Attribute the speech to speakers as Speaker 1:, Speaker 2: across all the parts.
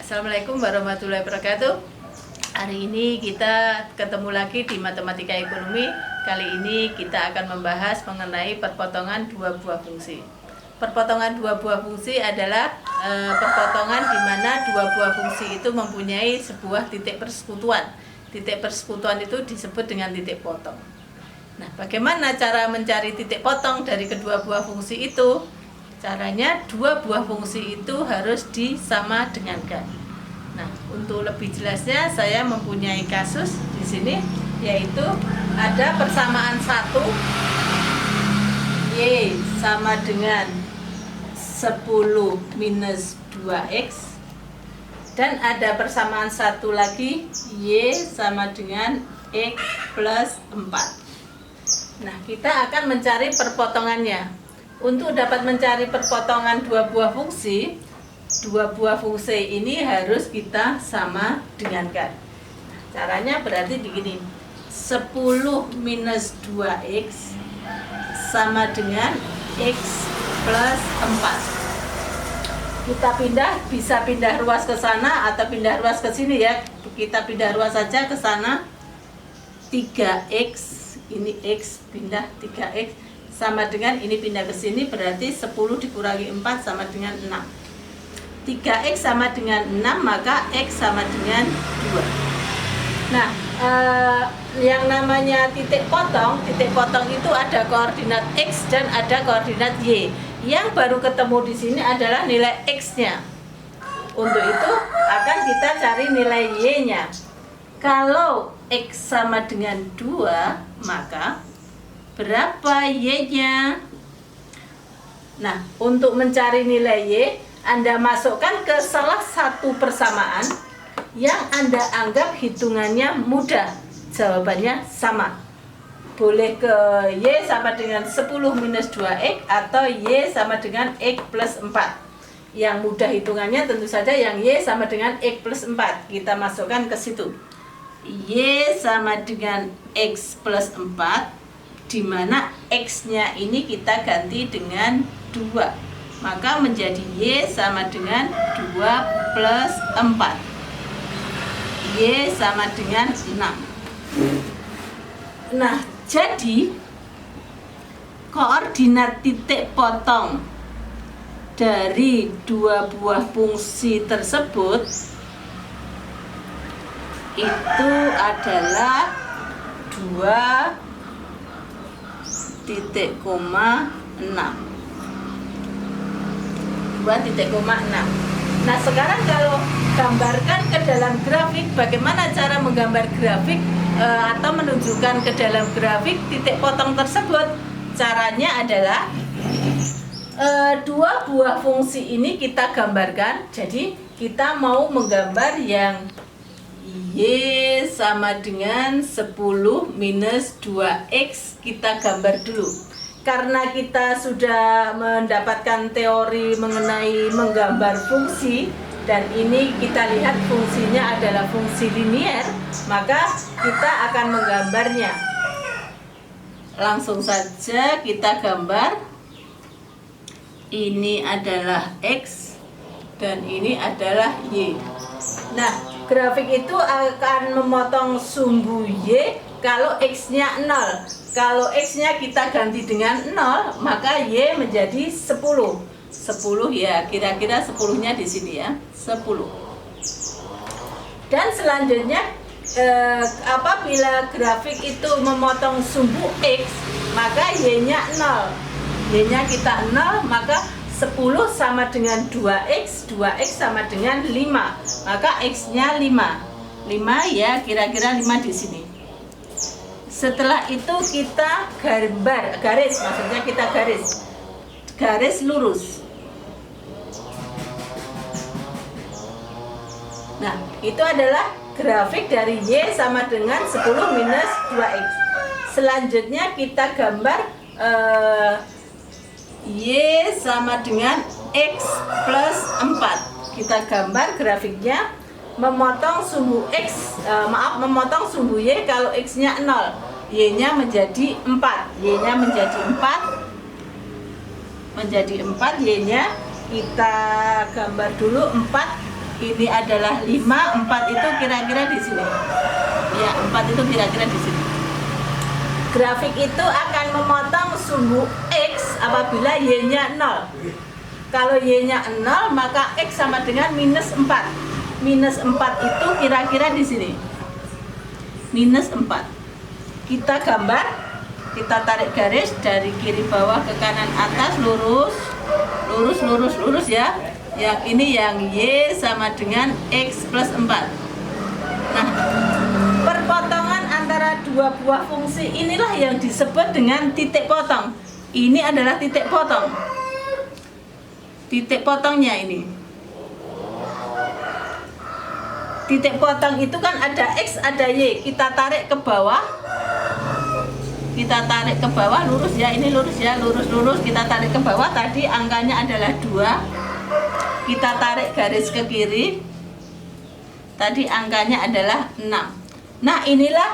Speaker 1: Assalamualaikum warahmatullahi wabarakatuh. Hari ini kita ketemu lagi di Matematika Ekonomi. Kali ini kita akan membahas mengenai perpotongan dua buah fungsi. Perpotongan dua buah fungsi adalah perpotongan di mana dua buah fungsi itu mempunyai sebuah titik persekutuan. Titik persekutuan itu disebut dengan titik potong. Nah, bagaimana cara mencari titik potong dari kedua buah fungsi itu? Caranya dua buah fungsi itu harus disama dengankan. Nah, untuk lebih jelasnya saya mempunyai kasus di sini, yaitu ada persamaan 1 Y sama dengan 10 minus 2X, dan ada persamaan satu lagi Y sama dengan X plus 4. Nah, kita akan mencari perpotongannya. Untuk dapat mencari perpotongan dua buah fungsi ini harus kita sama dengankan. Caranya berarti begini, 10 minus 2X sama dengan X plus 4. Kita bisa pindah ruas ke sana atau pindah ruas ke sini ya. Kita pindah ruas saja ke sana. 3X, ini X pindah 3X sama dengan ini pindah ke sini, berarti 10 dikurangi 4 sama dengan 6. 3X sama dengan 6, maka X sama dengan 2. Nah, yang namanya titik potong itu ada koordinat X dan ada koordinat Y. Yang baru ketemu di sini adalah nilai X-nya. Untuk itu akan kita cari nilai Y-nya. Kalau X sama dengan 2, maka berapa Y-nya? Nah, untuk mencari nilai Y, Anda masukkan ke salah satu persamaan yang Anda anggap hitungannya mudah. Jawabannya sama. Boleh ke Y sama dengan 10 minus 2X atau Y sama dengan X plus 4. Yang mudah hitungannya tentu saja yang Y sama dengan X plus 4. Kita masukkan ke situ. Y sama dengan X plus 4, di mana X-nya ini kita ganti dengan 2, maka menjadi Y sama dengan 2 plus 4. Y sama dengan 6. Nah, jadi koordinat titik potong dari dua buah fungsi tersebut itu adalah 2,6. Nah, sekarang kalau gambarkan ke dalam grafik, bagaimana cara menggambar grafik atau menunjukkan ke dalam grafik titik potong tersebut? Caranya adalah dua buah fungsi ini kita gambarkan. Jadi kita mau menggambar yang Y sama dengan 10 minus 2X, kita gambar dulu. Karena kita sudah mendapatkan teori mengenai menggambar fungsi, dan ini kita lihat fungsinya adalah fungsi linier, maka kita akan menggambarnya. Langsung saja kita gambar. Ini adalah X dan ini adalah Y. Nah, grafik itu akan memotong sumbu Y kalau X-nya 0. Kalau X-nya kita ganti dengan 0, maka Y menjadi 10. 10 ya, kira-kira 10-nya di sini ya, 10. Dan selanjutnya apabila grafik itu memotong sumbu X, maka Y-nya 0. Y-nya kita 0, maka 10 sama dengan 2X, 2X sama dengan 5, maka X-nya 5. 5 ya, kira-kira 5 di sini. Setelah itu kita garis, maksudnya kita garis lurus. Nah, itu adalah grafik dari Y sama dengan 10 minus 2X. Selanjutnya kita gambar Y sama dengan X plus 4. Kita gambar grafiknya memotong sumbu X, memotong sumbu Y kalau X-nya 0, Y-nya menjadi 4. Y-nya menjadi 4, Y-nya kita gambar dulu 4 ini adalah 5, 4 itu kira-kira di sini. Ya, 4 itu kira-kira di sini. Grafik itu akan memotong sumbu X apabila Y-nya 0. Kalau Y-nya 0, maka X sama dengan minus 4. Minus 4 itu kira-kira di sini. Minus 4. Kita gambar, kita tarik garis dari kiri bawah ke kanan atas, lurus, lurus, lurus, lurus ya. Yang ini yang Y sama dengan X plus 4. Nah, perpotongan antara dua buah fungsi inilah yang disebut dengan titik potong. Ini adalah titik potong. Titik potongnya ini. Titik potong itu kan ada X, ada Y. Kita tarik ke bawah. Kita tarik ke bawah, lurus ya. Ini lurus ya, lurus, lurus. Kita tarik ke bawah. Tadi angkanya adalah 2. Kita tarik garis ke kiri. Tadi angkanya adalah 6. Nah, inilah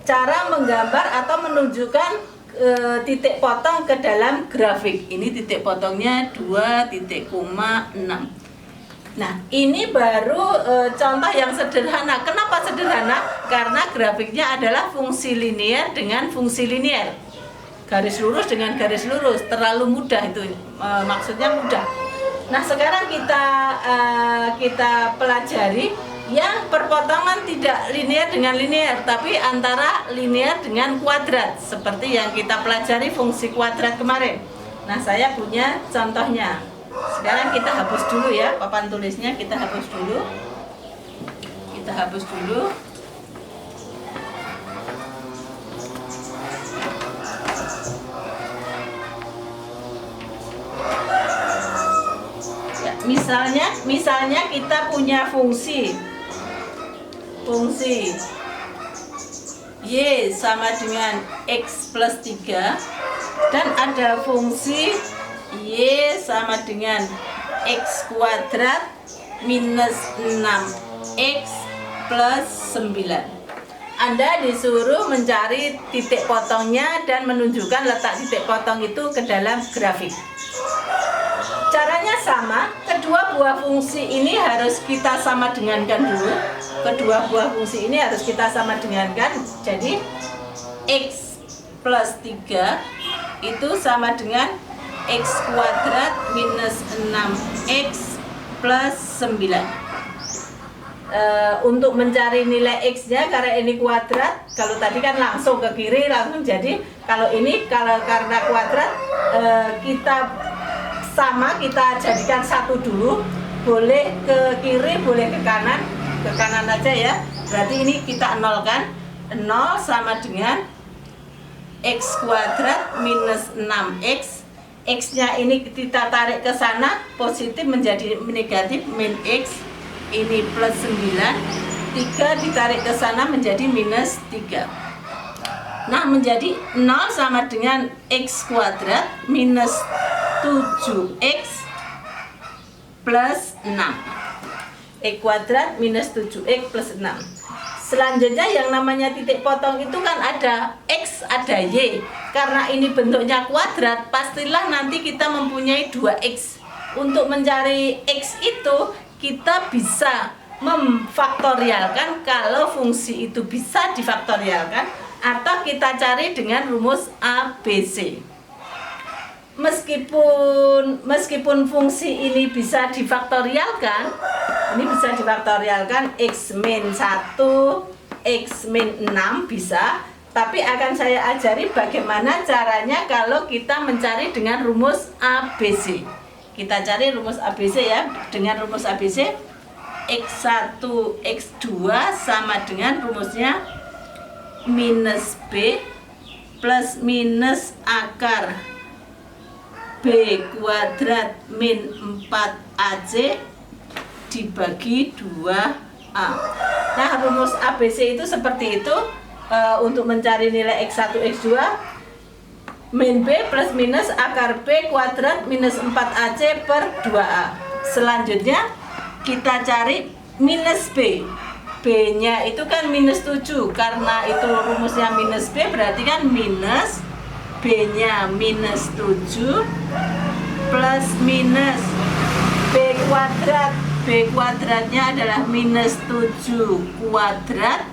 Speaker 1: cara menggambar atau menunjukkan titik potong ke dalam grafik. Ini titik potongnya 2,6. Nah, ini baru contoh yang sederhana. Kenapa sederhana? Karena grafiknya adalah fungsi linear dengan fungsi linear. Garis lurus dengan garis lurus. Terlalu mudah itu, maksudnya mudah. Nah, sekarang kita pelajari yang perpotongan tidak linear dengan linear, tapi antara linear dengan kuadrat, seperti yang kita pelajari fungsi kuadrat kemarin. Nah, saya punya contohnya. Sekarang kita hapus dulu ya, papan tulisnya kita hapus dulu. Kita hapus dulu. Misalnya kita punya fungsi Y sama dengan X plus 3 dan ada fungsi Y sama dengan X kuadrat minus 6X plus 9. Anda disuruh mencari titik potongnya dan menunjukkan letak titik potong itu ke dalam grafik. Caranya sama, kedua buah fungsi ini harus kita sama dengankan dulu. Kedua buah fungsi ini harus kita sama dengankan. Jadi X plus 3 itu sama dengan X kuadrat minus 6X plus 9. Untuk mencari nilai X-nya, karena ini kuadrat, kalau tadi kan langsung ke kiri langsung, jadi kalau ini karena kuadrat kita sama, kita jadikan satu dulu, boleh ke kiri boleh ke kanan aja ya. Berarti ini kita nolkan. 0 sama dengan X kuadrat minus 6X. X-nya ini kita tarik ke sana, positif menjadi negatif, min X. Ini plus 9. 3 ditarik ke sana menjadi minus 3. Nah, menjadi 0 sama dengan X kuadrat minus 7X plus 6. X kuadrat minus 7X plus 6. Selanjutnya yang namanya titik potong itu kan ada X, ada Y. Karena ini bentuknya kuadrat, pastilah nanti kita mempunyai 2X. Untuk mencari X itu kita bisa memfaktorialkan kalau fungsi itu bisa difaktorialkan, atau kita cari dengan rumus ABC. Meskipun fungsi ini bisa difaktorialkan, X min 1, X min 6 bisa, tapi akan saya ajari bagaimana caranya kalau kita mencari dengan rumus ABC. Kita cari rumus ABC ya, dengan rumus ABC X1, X2 sama dengan rumusnya minus B plus minus akar B kuadrat min 4AC dibagi 2A. Nah, rumus ABC itu seperti itu. Untuk mencari nilai X1, X2, min B plus minus akar B kuadrat minus 4AC per 2A. Selanjutnya kita cari minus B. B-nya itu kan minus 7, karena itu rumusnya minus B, berarti kan minus B-nya minus 7 plus minus B kuadrat B kuadratnya adalah minus 7 kuadrat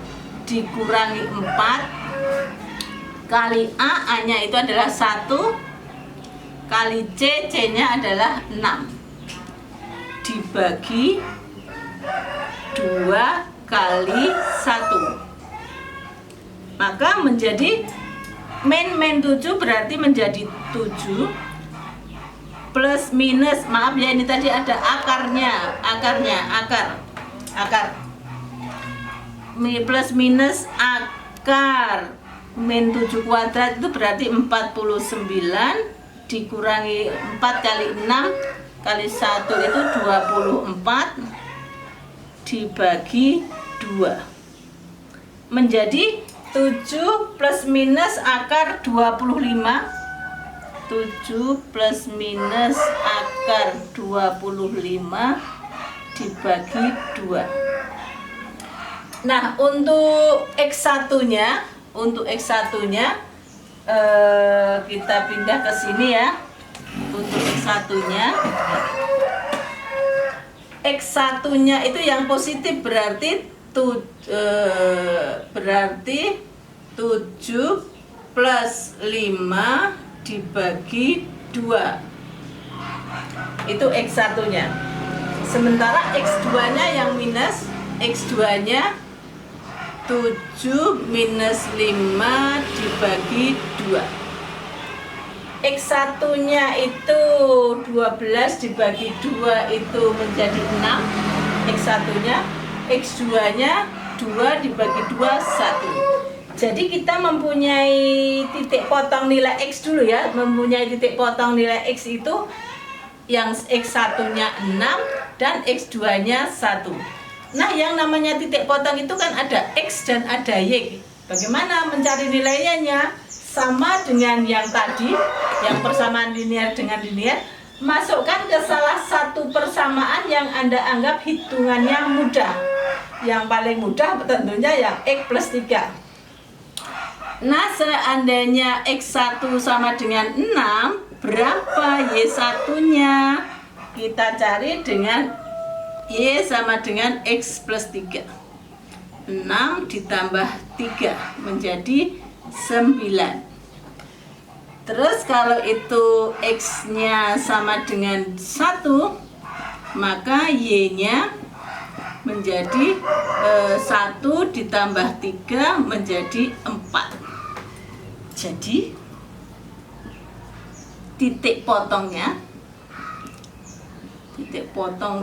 Speaker 1: dikurangi 4 kali A nya itu adalah 1 kali C nya adalah 6 dibagi 2 kali 1, maka menjadi min 7 berarti menjadi 7 plus minus, maaf ya ini tadi ada akarnya, akar plus minus akar min 7 kuadrat itu berarti 49 dikurangi 4 kali 6 kali 1 itu 24 dibagi 2 menjadi 7 plus minus akar 25, 7 plus minus akar 25 dibagi 2. Nah, untuk X1 nya kita pindah ke sini ya. Untuk X1 nya itu yang positif berarti 7 plus 5 dibagi 2 itu X1 nya. Sementara X2 nya yang minus, X2 nya 7 minus 5 dibagi 2. X1 nya itu 12 dibagi 2 itu menjadi 6 X1 nya. X2 nya 2 dibagi 2 1. Jadi kita mempunyai titik potong nilai X dulu ya. Mempunyai titik potong nilai X itu yang X1 nya 6 dan X2 nya 1. Nah, yang namanya titik potong itu kan ada X dan ada Y. Bagaimana mencari nilainya? Sama dengan yang tadi, yang persamaan linear dengan linear. Masukkan ke salah satu persamaan yang Anda anggap hitungannya mudah. Yang paling mudah tentunya yang X plus 3. Nah, seandainya X1 sama dengan 6, berapa Y1 nya? Kita cari dengan Y sama dengan X plus 3. 6 ditambah 3 menjadi 9. Terus kalau itu X nya sama dengan 1, maka Y nya menjadi 1 ditambah 3 menjadi 4. Jadi titik potong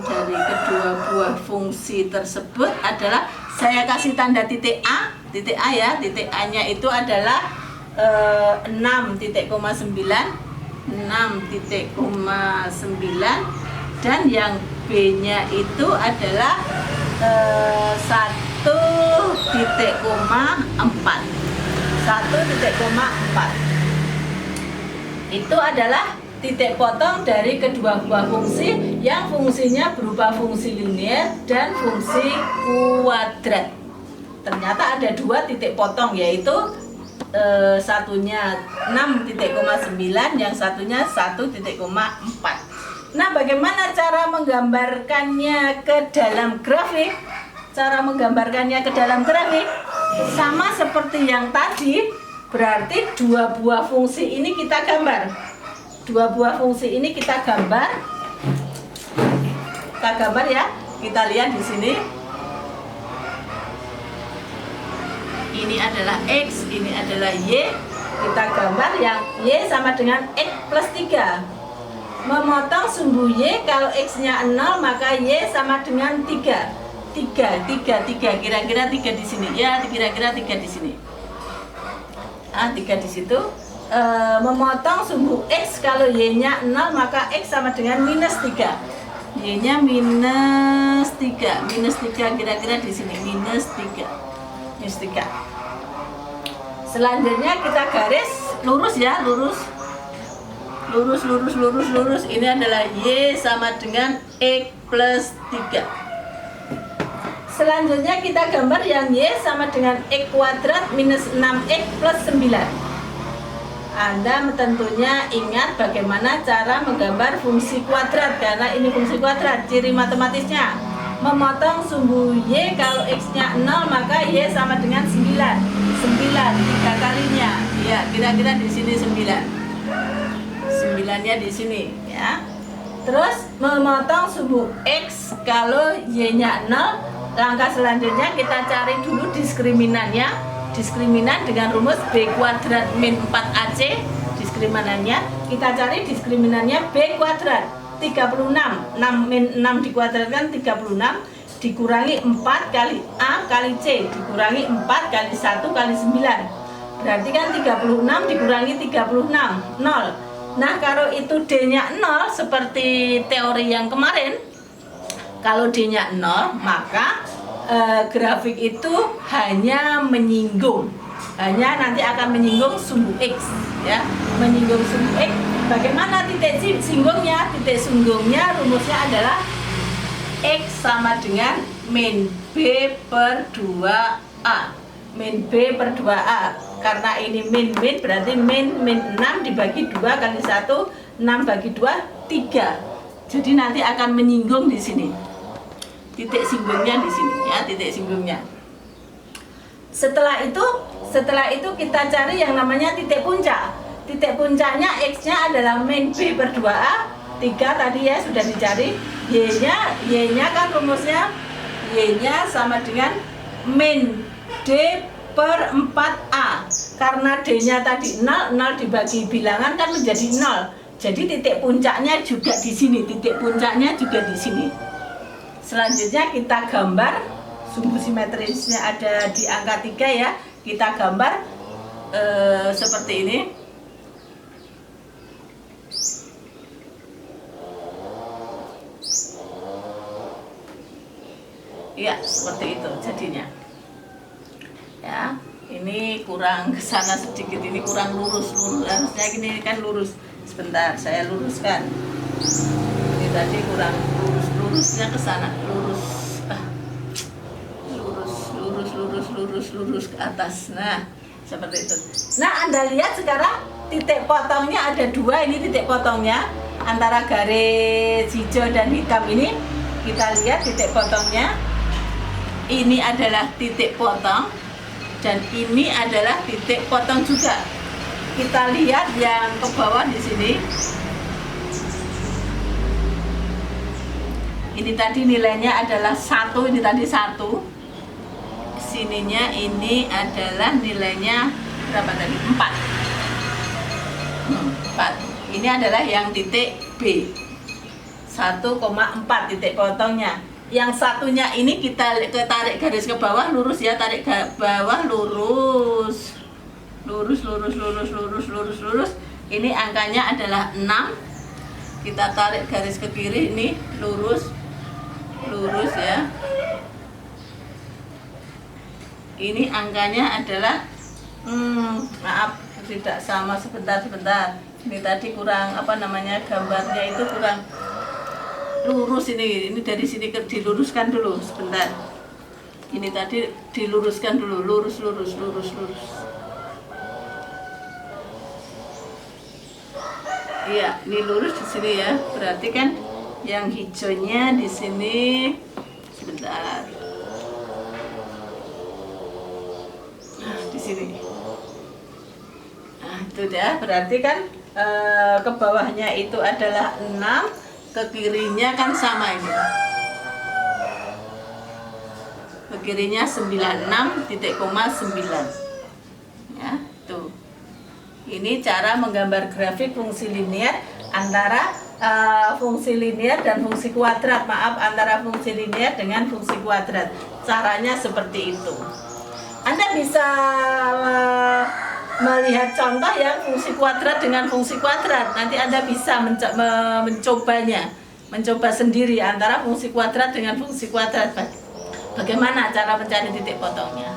Speaker 1: dari kedua buah fungsi tersebut adalah, saya kasih tanda titik A ya. Titik A nya itu adalah 6,9 dan yang B nya itu adalah 1,4. Itu adalah titik potong dari kedua buah fungsi yang fungsinya berupa fungsi linear dan fungsi kuadrat. Ternyata ada 2 titik potong, yaitu satunya 6,9, yang satunya 1,4. Nah, bagaimana cara menggambarkannya ke dalam grafik? Sama seperti yang tadi, berarti 2 buah fungsi ini kita gambar. Kita gambar ya. Kita lihat di sini. Ini adalah X, ini adalah Y. Kita gambar yang Y sama dengan X plus 3. Memotong sumbu Y, kalau X nya 0 maka Y sama dengan 3. 3, kira-kira 3 di sini. Ya, kira-kira 3 di sini. 3 di situ. Memotong sumbu X, kalau Y nya 0 maka X sama dengan minus 3. Y nya minus 3. Kira-kira di sini. Minus 3. Selanjutnya kita garis lurus ya, lurus. Ini adalah Y sama dengan X plus 3. Selanjutnya kita gambar yang Y sama dengan X kuadrat minus 6X plus 9. Anda tentunya ingat bagaimana cara menggambar fungsi kuadrat, karena ini fungsi kuadrat. Ciri matematisnya, memotong sumbu Y, kalau X-nya 0 maka Y sama dengan 9. 9 3 kalinya. Ya, kira-kira di sini 9. 9-nya di sini ya. Terus memotong sumbu X kalau Y-nya 0, langkah selanjutnya kita cari dulu diskriminan dengan rumus B kuadrat min 4AC. Diskriminannya kita cari diskriminan B kuadrat 36. 6 min 6 dikuadratkan 36 dikurangi 4 kali A kali C dikurangi 4 kali 1 kali 9. Berarti kan 36 dikurangi 36 0. Nah, kalau itu D-nya 0 seperti teori yang kemarin, kalau D-nya 0 maka grafik itu hanya nanti akan menyinggung sumbu X ya, menyinggung sumbu X. Bagaimana titik singgungnya? Titik singgungnya rumusnya adalah X sama dengan min B per 2A. Min B per 2A. Karena ini min berarti min 6 dibagi 2 kali 1, 6 bagi 2 3. Jadi nanti akan menyinggung di sini. Titik singgungnya di sini ya, titik singgungnya. Setelah itu kita cari yang namanya titik puncak. Titik puncaknya X-nya adalah min B per 2A 3 tadi ya, sudah dicari. Y-nya kan rumusnya Y-nya sama dengan min D per 4A. Karena D-nya tadi 0 dibagi bilangan kan menjadi 0. Jadi titik puncaknya juga di sini, titik puncaknya juga di sini. Selanjutnya kita gambar sumbu simetrisnya ada di angka 3 ya. Kita gambar seperti ini. Ya, seperti itu jadinya. Ya, ini kurang ke sana sedikit, ini kurang lurus. Harusnya ini kan lurus. Sebentar, saya luruskan. Ini tadi kurang lurusnya ke sana, lurus ke atas. Nah, seperti itu. Nah, Anda lihat sekarang titik potongnya ada 2, ini titik potongnya antara garis hijau dan hitam ini. Kita lihat titik potongnya. Ini adalah titik potong dan ini adalah titik potong juga. Kita lihat yang ke bawah di sini. Ini tadi nilainya adalah 1, ini tadi 1. Sininya ini adalah nilainya berapa tadi? 4. Ini adalah yang titik B. 1,4 titik potongnya. Yang satunya ini kita tarik garis ke bawah lurus ya, tarik ke bawah lurus. Ini angkanya adalah 6. Kita tarik garis ke kiri, ini lurus ya. Ini angkanya adalah maaf tidak sama, sebentar. Ini tadi kurang gambarnya itu kurang lurus. Ini dari sini diluruskan dulu sebentar. Ini tadi diluruskan dulu, lurus. Iya, ini lurus di sini ya. Berarti kan yang hijaunya di sini. Sebentar. Nah, di sini. Nah, itu ya. Berarti kan ke bawahnya itu adalah 6, ke kirinya kan sama ini. Ke kirinya 96, titik koma 9. Ya, tuh. Ini cara menggambar grafik fungsi linear antara fungsi linear dan fungsi kuadrat. Maaf, antara fungsi linear dengan fungsi kuadrat. Caranya seperti itu. Anda bisa melihat contoh yang fungsi kuadrat dengan fungsi kuadrat. Nanti Anda bisa mencoba sendiri antara fungsi kuadrat dengan fungsi kuadrat. Bagaimana cara mencari titik potongnya.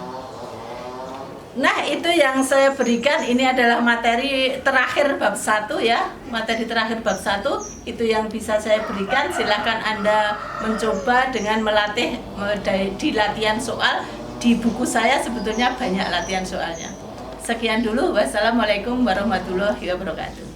Speaker 1: Nah, itu yang saya berikan. Ini adalah materi terakhir bab 1 ya. Materi terakhir bab 1 itu yang bisa saya berikan. Silakan Anda mencoba dengan melatih di latihan soal. Di buku saya sebetulnya banyak latihan soalnya. Sekian dulu. Wassalamualaikum warahmatullahi wabarakatuh.